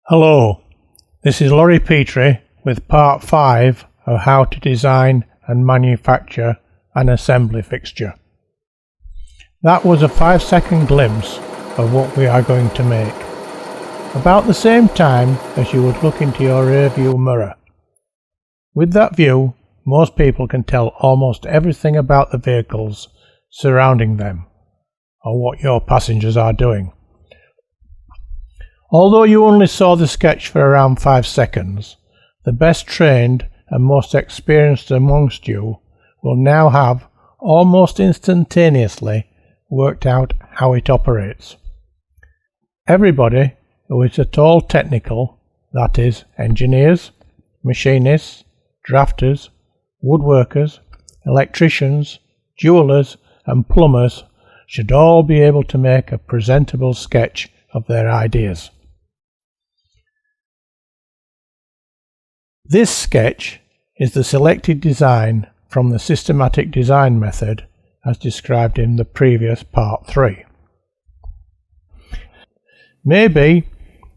Hello, this is Laurie Petrie with part 5 of how to design and manufacture an assembly fixture. That was a 5-second glimpse of what we are going to make, about the same time as you would look into your rear view mirror. With that view, most people can tell almost everything about the vehicles surrounding them or what your passengers are doing. Although you only saw the sketch for around 5 seconds, the best trained and most experienced amongst you will now have almost instantaneously worked out how it operates. Everybody who is at all technical, that is, engineers, machinists, drafters, woodworkers, electricians, jewelers and plumbers should all be able to make a presentable sketch of their ideas. This sketch is the selected design from the systematic design method as described in the previous part 3. Maybe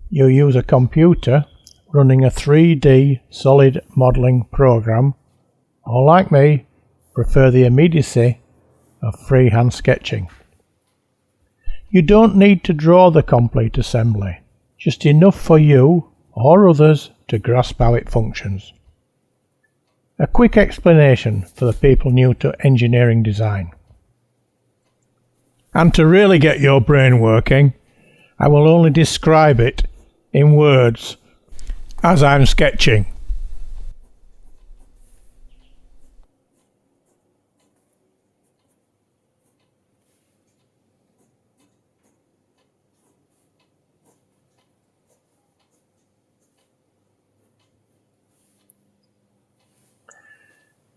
you use a computer running a 3D solid modelling program, or like me, prefer the immediacy of freehand sketching. You don't need to draw the complete assembly, just enough for you or others to grasp how it functions. A quick explanation for the people new to engineering design. And to really get your brain working, I will only describe it in words as I'm sketching.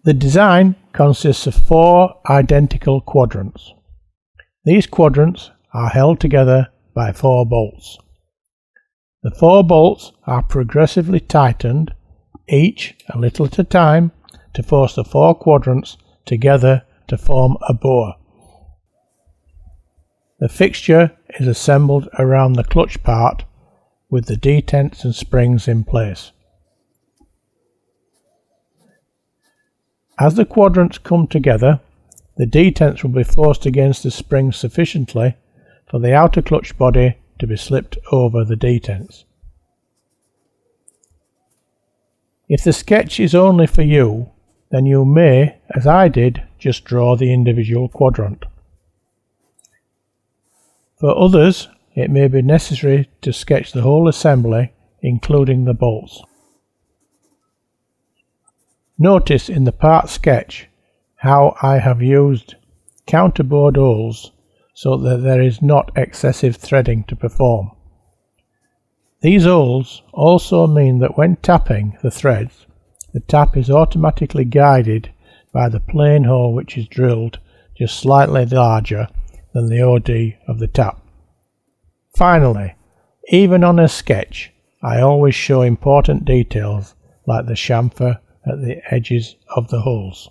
The design consists of 4 identical quadrants. These quadrants are held together by 4 bolts. The 4 bolts are progressively tightened, each a little at a time, to force the 4 quadrants together to form a bow. The fixture is assembled around the clutch part with the detents and springs in place. As the quadrants come together, the detents will be forced against the springs sufficiently for the outer clutch body to be slipped over the detents. If the sketch is only for you, then you may, as I did, just draw the individual quadrant. For others, it may be necessary to sketch the whole assembly, including the bolts. Notice in the part sketch how I have used counterbore holes so that there is not excessive threading to perform. These holes also mean that when tapping the threads, the tap is automatically guided by the plain hole which is drilled just slightly larger than the OD of the tap. Finally, even on a sketch, I always show important details like the chamfer at the edges of the holes.